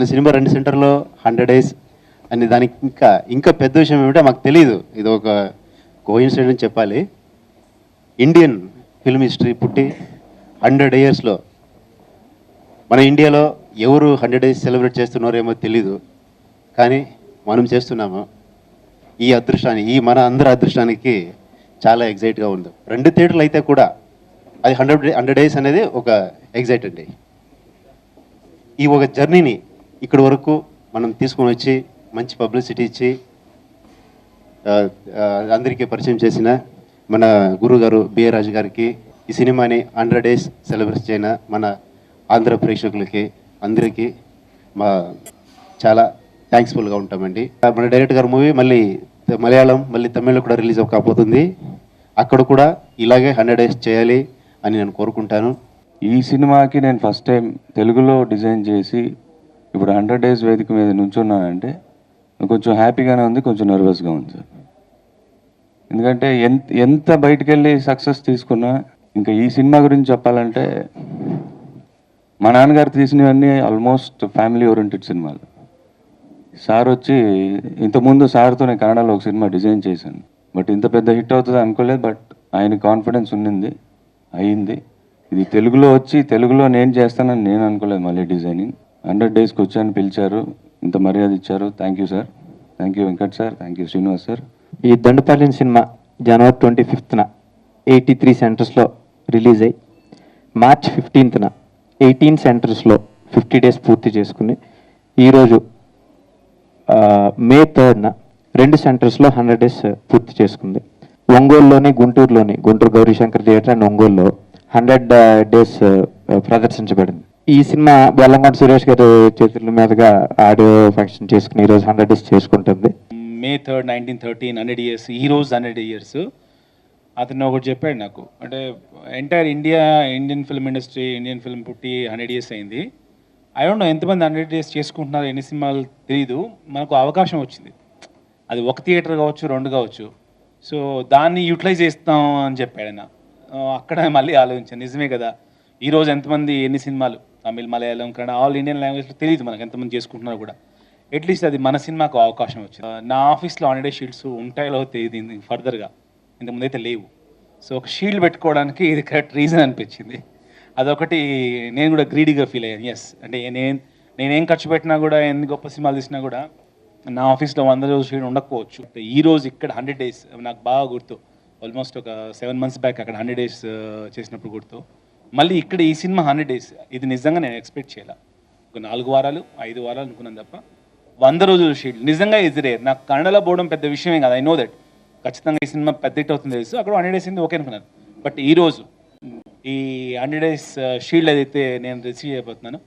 మన సినిమా 2 సెంటర్లో 100 డేస్ అని దానికి ఇంకా పెద్ద విషయం ఏమిటో మాకు తెలియదు. ఇది ఒక కోఇన్సిడెంట్ అని చెప్పాలి. ఇండియన్ ఫిల్మ్ హిస్టరీ పుట్టి 100 ఇయర్స్లో మన ఇండియాలో ఎవరు 100 డేస్ సెలబ్రేట్ చేస్తున్నారేమో తెలీదు, కానీ మనం చేస్తున్నాము. ఈ అదృష్టాన్ని, ఈ మన అందరి అదృష్టానికి చాలా ఎగ్జైట్గా ఉంది. 2 థియేటర్లు అయితే కూడా అది 100 డేస్ అనేది ఒక ఎగ్జైట్ అండి. ఈ ఒక జర్నీని ఇక్కడి వరకు మనం తీసుకొని వచ్చి మంచి పబ్లిసిటీ ఇచ్చి అందరికీ పరిచయం చేసిన మన గురువు గారు బిఏ రాజు గారికి, ఈ సినిమాని 100 డేస్ సెలబ్రేట్ చేయన మన ఆంధ్ర ప్రేక్షకులకి అందరికీ మా చాలా థ్యాంక్స్ఫుల్గా ఉంటామండి. మన డైరెక్టర్ గారు మూవీ మళ్ళీ మలయాళం మళ్ళీ తమిళ్లో కూడా రిలీజ్ అవ్వకపోతుంది. అక్కడ కూడా ఇలాగే 100 డేస్ చేయాలి అని నేను కోరుకుంటాను. ఈ సినిమాకి నేను ఫస్ట్ టైం తెలుగులో డిజైన్ చేసి ఇప్పుడు 100 డేస్ వేదిక మీద నుంచున్నానంటే కొంచెం హ్యాపీగానే ఉంది, కొంచెం నర్వస్గా ఉంది సార్. ఎందుకంటే ఎంత బయటికి వెళ్ళి సక్సెస్ తీసుకున్నా ఇంకా ఈ సినిమా గురించి చెప్పాలంటే మా నాన్నగారు తీసినవన్నీ ఆల్మోస్ట్ ఫ్యామిలీ ఓరియంటెడ్ సినిమాలు. సార్ వచ్చి ఇంతకుముందు సార్తో నేను కన్నడలో ఒక సినిమా డిజైన్ చేశాను, బట్ ఇంత పెద్ద హిట్ అవుతుంది అనుకోలేదు. బట్ ఆయన కాన్ఫిడెన్స్ ఉన్నింది, అయింది. ఇది తెలుగులో వచ్చి తెలుగులో నేను చేస్తానని నేను అనుకోలేదు. మళ్ళీ డిజైనింగ్ 100 డేస్కి వచ్చాను, పిలిచారు, ఇంత మర్యాద ఇచ్చారు. Thank you sir, thank you Venkat sir, thank you Srinivas sir. ఈ దండుపాలెం సినిమా జనవరి 25న 83 సెంటర్స్లో రిలీజ్ అయ్యి మార్చ్ 15న 18 సెంటర్స్లో 50 డేస్ పూర్తి చేసుకుని ఈరోజు మే 3న 2 సెంటర్స్లో 100 డేస్ పూర్తి చేసుకుంది. ఒంగోలులోని గుంటూరు గౌరీశంకర్ థియేటర్ అండ్ ఒంగోలులో 100 డేస్ ప్రదర్శించబడింది. ఈ సినిమా బెల్లంకొండ సురేష్ గారి చేతుల మీదుగా ఆడియో ఫంక్షన్ చేసుకుని ఈరోజు 100 డేస్ చేసుకుంటుంది. మే 3, 1913 100 ఇయర్స్. ఈ రోజు 100 ఇయర్స్. అతను ఒకటి చెప్పాడు నాకు, అంటే entire Indian film industry, Indian film పుట్టి 100 ఇయర్స్ అయింది. ఐ డోంట్ నో ఎంతమంది 100 డేస్ చేసుకుంటున్నారు, ఎన్ని సినిమాలు తెలీదు. మనకు అవకాశం వచ్చింది, అది ఒక థియేటర్ కావచ్చు, 2 కావచ్చు. సో దాన్ని యూటిలైజ్ చేస్తాం అని చెప్పాడు ఆయన. అక్కడ మళ్ళీ ఆలోచించాను, నిజమే కదా, ఈరోజు ఎంతమంది ఎన్ని సినిమాలు తమిళ్, మలయాళం, కన్నడ, ఆల్ ఇండియన్ లాంగ్వేజ్లో తెలియదు మనకు ఎంతమంది చేసుకుంటున్నారు కూడా. అట్లీస్ట్ అది మన సినిమాకు అవకాశం వచ్చింది. నా ఆఫీస్లో 100 డేస్ షీల్డ్స్ ఉంటాయో తెలియదు ఫర్దర్గా, ఇంతకుముందు అయితే లేవు. సో ఒక షీల్డ్ పెట్టుకోవడానికి ఇది కరెక్ట్ రీజన్ అనిపించింది. అదొకటి నేను కూడా గ్రీడీగా ఫీల్ అయ్యాను. ఎస్, అంటే నేనేం ఖర్చు పెట్టినా కూడా, ఎన్ని గొప్ప సినిమాలు తీసినా కూడా నా ఆఫీస్లో 100 రోజు షీల్డ్ ఉండకపోవచ్చు. ఈరోజు ఇక్కడ 100 డేస్ నాకు బాగా గుర్తు. ఆల్మోస్ట్ ఒక 7 months బ్యాక్ అక్కడ 100 డేస్ చేసినప్పుడు గుర్తు. మళ్ళీ ఇక్కడ ఈ సినిమా 100 డేస్, ఇది నిజంగా నేను ఎక్స్పెక్ట్ చేయాల. ఒక 4 వారాలు 5 వారాలు అనుకున్నాను తప్ప 100 రోజులు షీల్డ్ నిజంగా ఇది రేర్. నాకు కన్నడలో పోవడం పెద్ద విషయమే కాదు, ఐ నో దట్. ఖచ్చితంగా ఈ సినిమా పెద్ద హిట్ అవుతుంది తెలుసు, అక్కడ 100 డేస్ అయింది ఓకే అనుకున్నాను. బట్ ఈరోజు ఈ 100 డేస్ షీల్డ్ ఏదైతే నేను రిసీవ్ చేయబోతున్నాను,